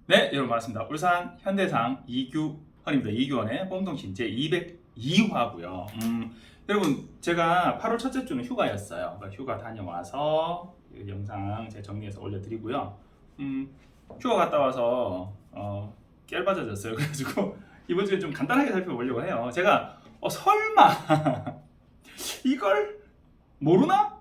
네, 여러분 반갑습니다. 울산 현대상 이규헌입니다. 이규헌의 뽕동신 제 202화고요. 여러분 제가 8월 첫째 주는 휴가였어요. 그러니까 휴가 다녀와서 이 영상 제가 정리해서 올려드리고요. 휴가 갔다 와서 깨알빠져졌어요. 그래가지고 이번 주에 좀 간단하게 살펴보려고 해요. 제가 설마 이걸 모르나?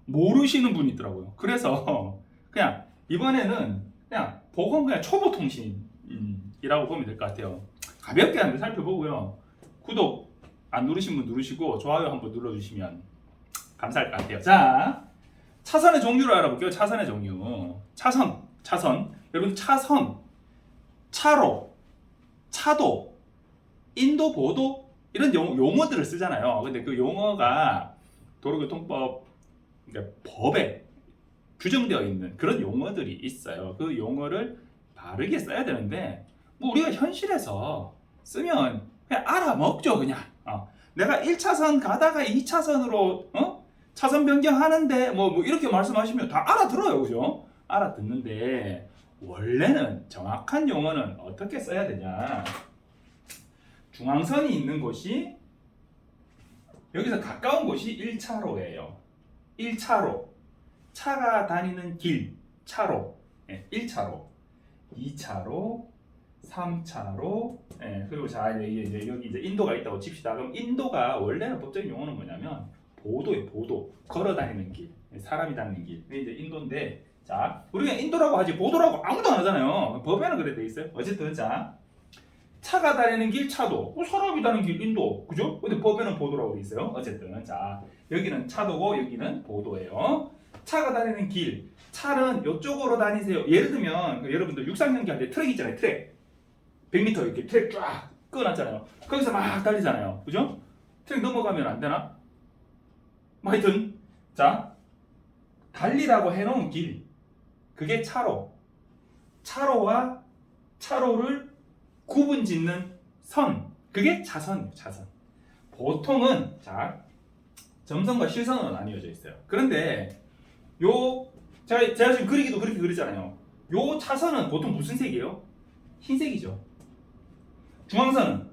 모르시는 분이 있더라고요. 그래서 그냥 이번에는 그냥 보건 그냥 초보 통신이라고 보면 될 것 같아요. 가볍게 한번 살펴보고요. 구독 안 누르신 분 누르시고 좋아요 한번 눌러주시면 감사할 것 같아요. 자, 차선의 종류를 알아볼게요. 차선의 종류. 차선. 여러분 차선, 차로, 차도, 인도, 보도 이런 용어들을 쓰잖아요. 근데 그 용어가 도로교통법 그러니까 법에 규정되어 있는 그런 용어들이 있어요. 그 용어를 바르게 써야 되는데 뭐 우리가 현실에서 쓰면 그냥 알아먹죠. 그냥 내가 1차선 가다가 2차선으로 차선 변경하는데 뭐 이렇게 말씀하시면 다 알아들어요. 그죠? 알아듣는데 원래는 정확한 용어는 어떻게 써야 되냐, 중앙선이 있는 곳이 여기서 가까운 곳이 1차로예요. 1차로 차가 다니는 길, 차로, 1차로, 2차로, 3차로, 그리고 자 이제 여기 이제 인도가 있다고 칩시다. 그럼 인도가 원래는 법적인 용어는 뭐냐면 보도예요. 보도, 걸어 다니는 길, 사람이 다니는 길. 이게 이제 인도인데, 자 우리가 인도라고 하지 보도라고 아무도 안 하잖아요. 법에는 그래 돼 있어요. 어쨌든 자 차가 다니는 길 차도, 사람이 다니는 길 인도, 그죠? 근데 법에는 보도라고 돼 있어요. 어쨌든 자 여기는 차도고 여기는 보도예요. 차가 다니는 길, 차는 이쪽으로 다니세요. 예를 들면 여러분들 육상 경기할 때 트랙 있잖아요. 트랙 100m 이렇게 트랙 쫙 끊어놨잖아요. 거기서 막 달리잖아요. 그죠? 트랙 넘어가면 안 되나? 뭐 하여튼 자 달리라고 해놓은 길, 그게 차로. 차로와 차로를 구분 짓는 선, 그게 차선이에요. 차선. 보통은 자 점선과 실선으로 나뉘어져 있어요. 그런데 제가 지금 그리기도 그렇게 그리잖아요. 요 차선은 보통 무슨 색이에요? 흰색이죠. 중앙선은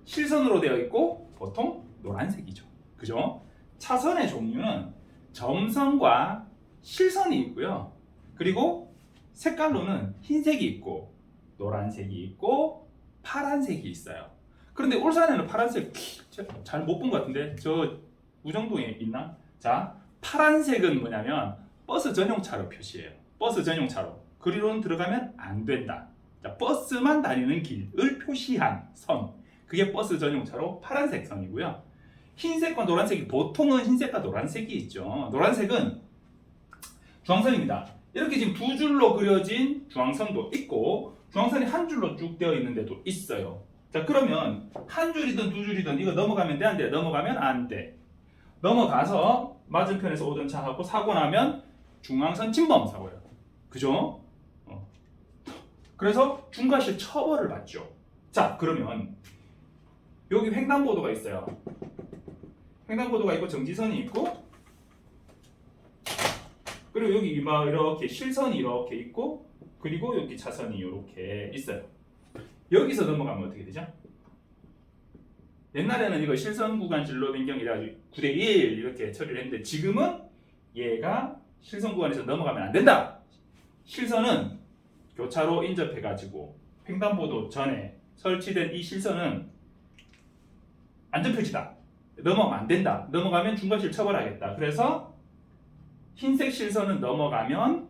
실선으로 되어 있고 보통 노란색이죠. 그죠? 차선의 종류는 점선과 실선이 있고요. 그리고 색깔로는 흰색이 있고 노란색이 있고 파란색이 있어요. 그런데 울산에는 파란색 잘 못 본 것 같은데 저 우정동에 있나? 자, 파란색은 뭐냐면 버스 전용차로 표시해요. 버스 전용차로. 그리로는 들어가면 안 된다. 자, 버스만 다니는 길을 표시한 선, 그게 버스 전용차로 파란색 선이고요. 흰색과 노란색이, 보통은 흰색과 노란색이 있죠. 노란색은 중앙선입니다. 이렇게 지금 두 줄로 그려진 중앙선도 있고 중앙선이 한 줄로 쭉 되어 있는 데도 있어요. 자, 그러면 한 줄이든 두 줄이든 이거 넘어가면 돼, 안 돼? 넘어가면 안 돼. 넘어가서 맞은편에서 오던 차하고 사고 나면 중앙선 침범 사고예요. 그죠? 그래서 중과실 처벌을 받죠. 자, 그러면 여기 횡단보도가 있어요. 횡단보도가 있고 정지선이 있고, 그리고 여기 막 이렇게 실선이 이렇게 있고, 그리고 여기 차선이 이렇게 있어요. 여기서 넘어가면 어떻게 되죠? 옛날에는 이거 실선 구간 진로 변경이라 9대1 이렇게 처리를 했는데 지금은 얘가 실선 구간에서 넘어가면 안 된다. 실선은 교차로 인접해가지고 횡단보도 전에 설치된 이 실선은 안전표시다. 넘어가면 안 된다. 넘어가면 중과실 처벌하겠다. 그래서 흰색 실선은 넘어가면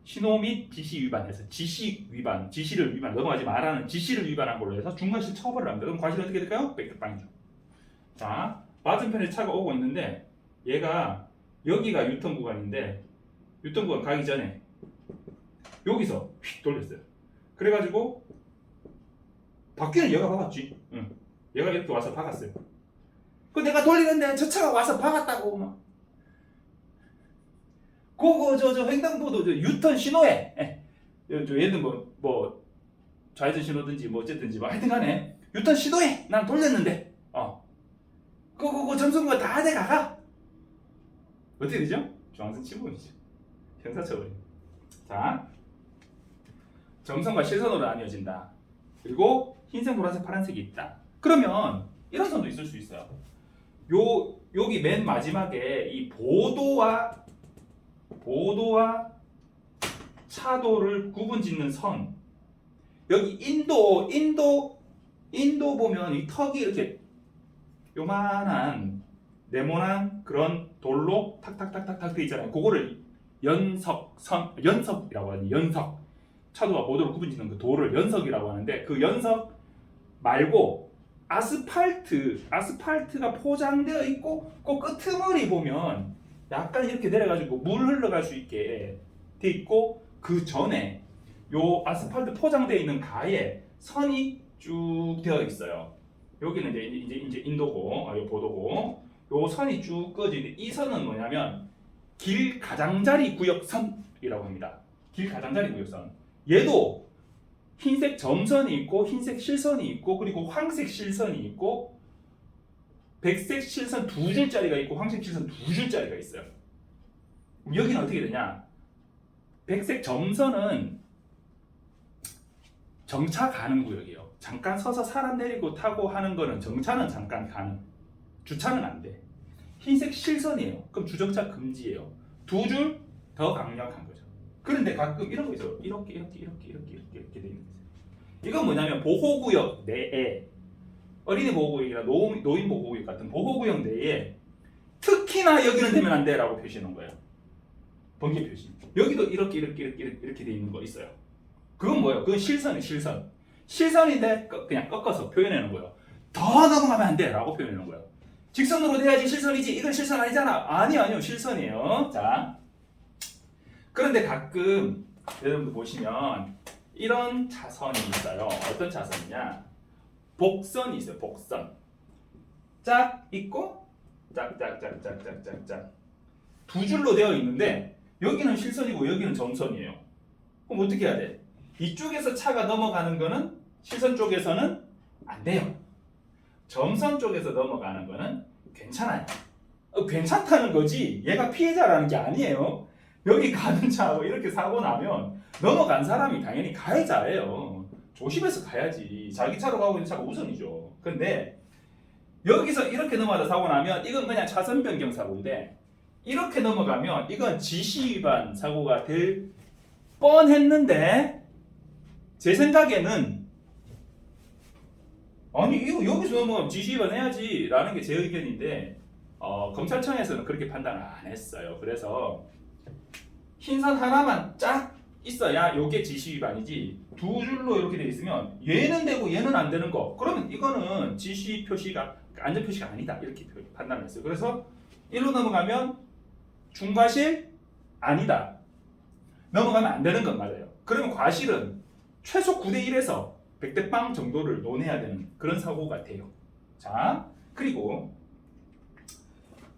신호 및 지시 위반해서 지시를 위반, 넘어가지 말라는 지시를 위반한 걸로 해서 중과실 처벌을 합니다. 그럼 과실이 어떻게 될까요? 100빵이죠. 자, 맞은편에 차가 오고 있는데 얘가 여기가 유턴 구간인데 유턴 구간 가기 전에 여기서 휙 돌렸어요. 그래가지고 바퀴는 얘가 박았지. 응. 얘가 이렇게 와서 박았어요. 그 내가 돌리는데 저 차가 와서 박았다고 막. 그거 저 횡단보도 유턴 신호에 얘는 뭐 좌회전 신호든지 뭐 어쨌든지 뭐 하여튼간에 유턴 신호에 난 돌렸는데 그거 점수가 다 돼가가 어떻게 되죠? 중앙선 침범이죠. 형사처벌입니다. 자, 점선과 실선으로 나뉘어진다. 그리고 흰색, 노란색, 파란색이 있다. 그러면 이런 선도 있을 수 있어요. 여기 맨 마지막에 이 보도와 차도를 구분짓는 선. 여기 인도 보면 이 턱이 이렇게 요만한 네모난 그런 돌로 탁탁탁탁탁 돼 있잖아요. 그거를 연석이라고 하니 연석. 차도와 보도를 구분짓는 그 돌을 연석이라고 하는데 그 연석 말고 아스팔트가 포장되어 있고 그 끄트머리 보면 약간 이렇게 내려가지고 물 흘러갈 수 있게 돼 있고 그 전에 요 아스팔트 포장되어 있는 가에 선이 쭉 되어 있어요. 여기는 이제 인도고, 요 보도고, 요 선이 쭉 꺼지는데 이 선은 뭐냐면 길 가장자리 구역선이라고 합니다. 길 가장자리 구역선. 얘도 흰색 점선이 있고 흰색 실선이 있고 그리고 황색 실선이 있고 백색 실선 2줄짜리가 있고 황색 실선 2줄짜리가 있어요. 여기는 어떻게 되냐? 백색 점선은 정차 가는 구역이에요. 잠깐 서서 사람 내리고 타고 하는 거는 정차는 잠깐 가능. 주차는 안 돼. 흰색 실선이에요. 그럼 주정차 금지예요. 2줄 더 강력한 거죠. 그런데 가끔 이런 거 있어요. 이렇게 돼 있는 거 있어요. 이건 뭐냐면 보호구역 내에 어린이 보호구역이나 노인 보호구역 같은 보호구역 내에 특히나 여기는 되면 안 돼라고 표시하는 거예요. 번개 표시. 여기도 이렇게 돼 있는 거 있어요. 그건 뭐예요? 그건 실선이에요. 실선인데 그냥 꺾어서 표현하는 거예요. 더 넘어가면 안 돼라고 표현하는 거예요. 직선으로 돼야지 실선이지. 이건 실선 아니잖아. 아니요. 실선이에요. 자, 그런데 가끔 여러분들 보시면 이런 차선이 있어요. 어떤 차선이냐? 복선이 있어요. 복선. 짝 있고 짝짝짝짝짝짝짝 2줄로 되어 있는데 여기는 실선이고 여기는 점선이에요. 그럼 어떻게 해야 돼? 이쪽에서 차가 넘어가는 거는 실선 쪽에서는 안 돼요. 점선 쪽에서 넘어가는 거는 괜찮아요. 괜찮다는 거지 얘가 피해자라는 게 아니에요. 여기 가는 차하고 이렇게 사고 나면 넘어간 사람이 당연히 가해자예요. 조심해서 가야지. 자기 차로 가고 있는 차가 우선이죠. 근데 여기서 이렇게 넘어가다 사고 나면 이건 그냥 차선 변경 사고인데 이렇게 넘어가면 이건 지시 위반 사고가 될 뻔했는데 제 생각에는 아니 이거 여기서 넘어가면 지시 위반 해야지 라는 게 제 의견인데 검찰청에서는 그렇게 판단을 안 했어요. 그래서 흰선 하나만 쫙 있어야 요게 지시 위반이지 2줄로 이렇게 돼 있으면 얘는 되고 얘는 안 되는 거 그러면 이거는 지시 표시가 안전 표시가 아니다 이렇게 판단을 했어요. 그래서 1로 넘어가면 중과실 아니다. 넘어가면 안 되는 건 맞아요. 그러면 과실은 최소 9대 1에서 100대 빵 정도를 논해야 되는 그런 사고가 돼요. 자, 그리고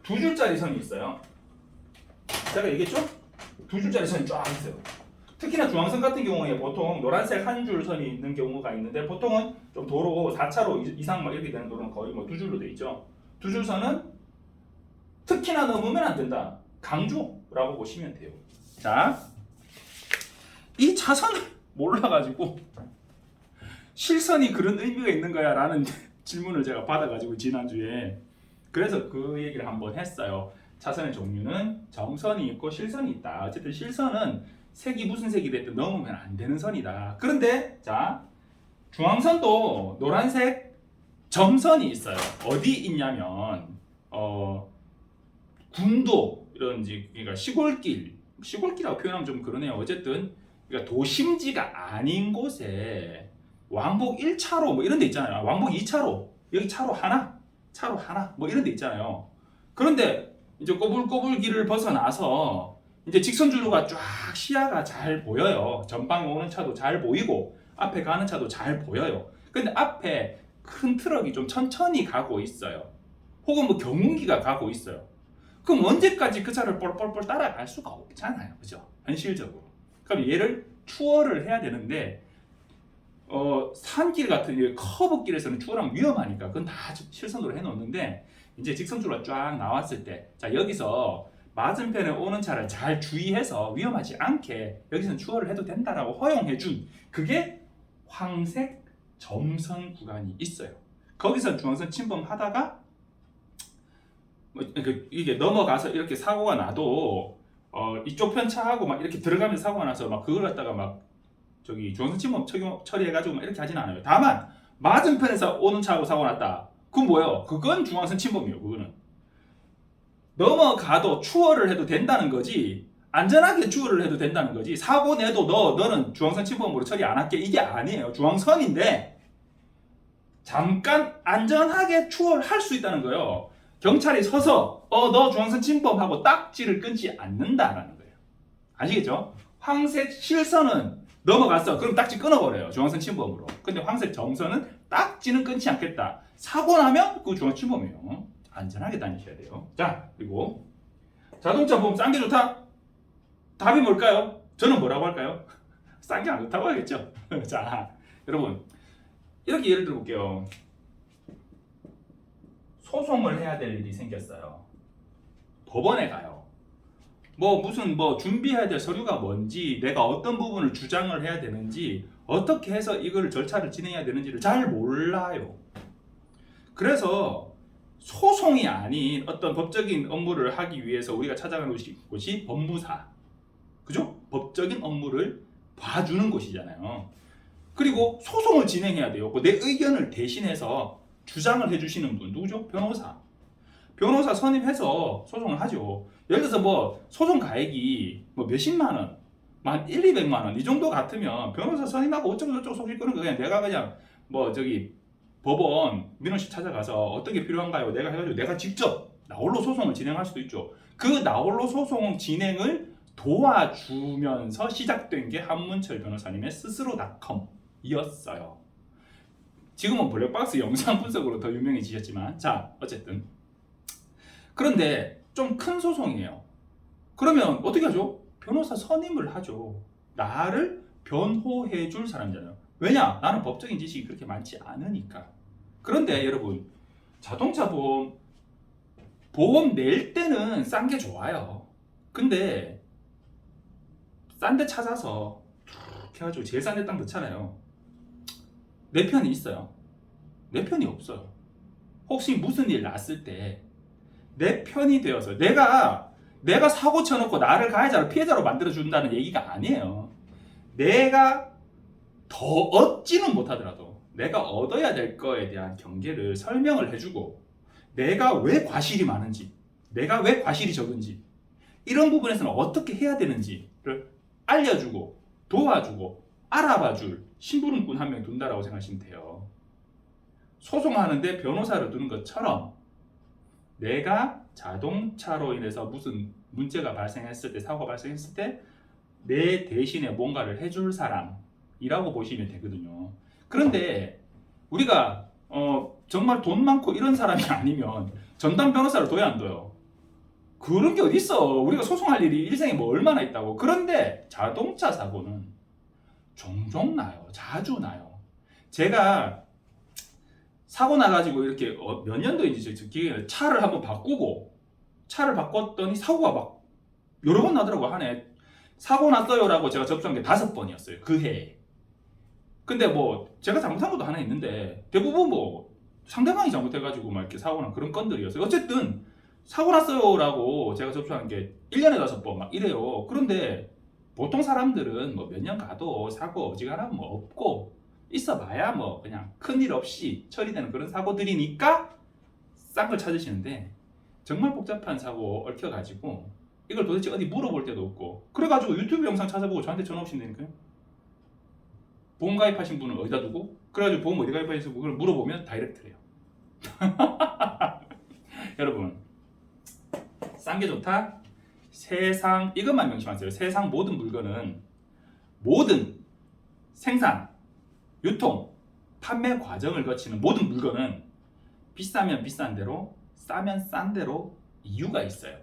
2줄짜리 선이 있어요. 제가 얘기했죠? 2줄짜리 선이 쫙 있어요. 특히나 중앙선 같은 경우에 보통 노란색 한 줄 선이 있는 경우가 있는데 보통은 좀 도로 4차로 이상 막 이렇게 되는 도로는 거의 뭐 2줄로 돼 있죠. 2줄 선은 특히나 넘으면 안 된다. 강조라고 보시면 돼요. 자, 이 차선을 몰라가지고 실선이 그런 의미가 있는 거야 라는 질문을 제가 받아가지고 지난주에 그래서 그 얘기를 한번 했어요. 차선의 종류는 점선이 있고 실선이 있다. 어쨌든 실선은 색이 무슨 색이 됐든 넘으면 안 되는 선이다. 그런데 자, 중앙선도 노란색 점선이 있어요. 어디 있냐면 군도 이런지 그러니까 시골길이라고 표현하면 좀 그러네요. 어쨌든 그러니까 도심지가 아닌 곳에 왕복 1차로 뭐 이런 데 있잖아요. 왕복 2차로 여기 차로 하나 뭐 이런 데 있잖아요. 그런데 이제 꼬불꼬불 길을 벗어나서 이제 직선주로가 쫙 시야가 잘 보여요. 전방에 오는 차도 잘 보이고 앞에 가는 차도 잘 보여요. 근데 앞에 큰 트럭이 좀 천천히 가고 있어요. 혹은 뭐 경운기가 가고 있어요. 그럼 언제까지 그 차를 뻘뻘뻘 따라갈 수가 없잖아요. 그죠? 현실적으로. 그럼 얘를 추월을 해야 되는데 산길 같은 커브길에서는 추월하면 위험하니까 그건 다 실선으로 해놓는데 이제 직선주로가 쫙 나왔을 때 자 여기서 맞은편에 오는 차를 잘 주의해서 위험하지 않게 여기서는 추월을 해도 된다라고 허용해준 그게 황색 점선 구간이 있어요. 거기서 중앙선 침범하다가 이게 넘어가서 이렇게 사고가 나도 이쪽 편차하고 막 이렇게 들어가면서 사고가 나서 막 그걸 갖다가 막 저기 중앙선 침범 처리해가지고 막 이렇게 하진 않아요. 다만 맞은편에서 오는 차하고 사고 났다. 그건 뭐예요? 그건 중앙선 침범이에요. 그거는 넘어가도 추월을 해도 된다는 거지. 안전하게 추월을 해도 된다는 거지. 사고 내도 너는 중앙선 침범으로 처리 안 할게 이게 아니에요. 중앙선인데 잠깐 안전하게 추월할 수 있다는 거예요. 경찰이 서서 너 중앙선 침범하고 딱지를 끊지 않는다라는 거예요. 아시겠죠? 황색 실선은 넘어갔어. 그럼 딱지 끊어버려요. 중앙선 침범으로. 근데 황색 점선은 딱지는 끊지 않겠다. 사고 나면 그 중앙선 침범이에요. 안전하게 다니셔야 돼요. 자, 그리고 자동차 보험 싼 게 좋다? 답이 뭘까요? 저는 뭐라고 할까요? 싼 게 안 좋다고 하겠죠. 자, 여러분 이렇게 예를 들어 볼게요. 소송을 해야 될 일이 생겼어요. 법원에 가요. 무슨 준비해야 될 서류가 뭔지, 내가 어떤 부분을 주장을 해야 되는지, 어떻게 해서 이걸 절차를 진행해야 되는지를 잘 몰라요. 그래서 소송이 아닌 어떤 법적인 업무를 하기 위해서 우리가 찾아가는 곳이 법무사. 그죠? 법적인 업무를 봐주는 곳이잖아요. 그리고 소송을 진행해야 돼요. 내 의견을 대신해서 주장을 해주시는 분 누구죠? 변호사. 변호사 선임해서 소송을 하죠. 예를 들어서 소송 가액이 몇십만 원, 만 1, 200만 원 이 정도 같으면 변호사 선임하고 어쩌고저쩌고 소식 끄는 거 그냥 내가 그냥 법원 민원실 찾아가서 어떤 게 필요한가요? 내가 해가지고 내가 직접 나홀로 소송을 진행할 수도 있죠. 그 나홀로 소송 진행을 도와주면서 시작된 게 한문철 변호사님의 스스로닷컴이었어요. 지금은 블랙박스 영상 분석으로 더 유명해지셨지만 자 어쨌든 그런데 좀 큰 소송이에요. 그러면 어떻게 하죠? 변호사 선임을 하죠. 나를 변호해 줄 사람이잖아요. 왜냐? 나는 법적인 지식이 그렇게 많지 않으니까. 그런데 여러분 자동차 보험 낼 때는 싼 게 좋아요. 근데 싼 데 찾아서 이렇게 해가지고 제일 싼 데 딱 넣잖아요. 내 편이 있어요. 내 편이 없어요. 혹시 무슨 일 났을 때 내 편이 되어서 내가 사고 쳐놓고 나를 가해자로 피해자로 만들어준다는 얘기가 아니에요. 내가 더 얻지는 못하더라도 내가 얻어야 될 거에 대한 경계를 설명을 해주고 내가 왜 과실이 많은지 내가 왜 과실이 적은지 이런 부분에서는 어떻게 해야 되는지를 알려주고 도와주고 알아봐줄 심부름꾼 한 명 둔다라고 생각하시면 돼요. 소송하는데 변호사를 두는 것처럼 내가 자동차로 인해서 무슨 문제가 발생했을 때 사고가 발생했을 때 내 대신에 뭔가를 해줄 사람이라고 보시면 되거든요. 그런데 우리가 정말 돈 많고 이런 사람이 아니면 전담 변호사를 둬야 안 둬요? 그런 게 어디 있어? 우리가 소송할 일이 일생에 얼마나 있다고. 그런데 자동차 사고는 종종 나요. 자주 나요. 제가 사고 나가지고 이렇게 몇 년도인지 저 기억에 차를 한번 차를 바꿨더니 사고가 막 여러 번 나더라고. 한 해 사고 났어요라고 제가 접수한 게 5번이었어요. 그 해에. 근데 제가 잘못한 것도 하나 있는데 대부분 상대방이 잘못해가지고 막 이렇게 사고 난 그런 건들이었어요. 어쨌든 사고 났어요라고 제가 접수한 게 1년에 5번 막 이래요. 그런데 보통 사람들은 몇 년 가도 사고 어지간하면 없고 있어봐야 그냥 큰일 없이 처리되는 그런 사고들이니까 싼 걸 찾으시는데 정말 복잡한 사고 얽혀가지고 이걸 도대체 어디 물어볼 데도 없고 그래가지고 유튜브 영상 찾아보고 저한테 전화 오신다니까요. 보험 가입하신 분은 어디다 두고 그래가지고 보험 어디 가입하셔서 그걸 물어보면 다이렉트래요. 여러분 싼 게 좋다? 세상 이것만 명심하세요. 세상 모든 물건은 모든 생산, 유통, 판매 과정을 거치는 모든 물건은 비싸면 비싼 대로 싸면 싼 대로 이유가 있어요.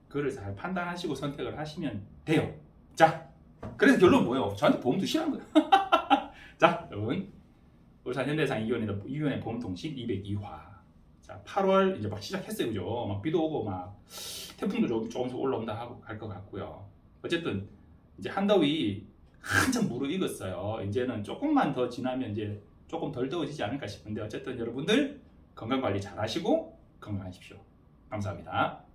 그걸 잘 판단하시고 선택을 하시면 돼요. 자, 그래서 결론 뭐예요? 저한테 보험도 싫어한 거예요. 자, 여러분 울산 현대해상 이규현의 보험통신 202화 자, 8월 이제 막 시작했어요, 그죠? 막 비도 오고 막 태풍도 조금씩 올라온다 하고 갈 것 같고요. 어쨌든 이제 한더위 한참 무르익었어요. 이제는 조금만 더 지나면 이제 조금 덜 더워지지 않을까 싶은데 어쨌든 여러분들 건강 관리 잘 하시고 건강하십시오. 감사합니다.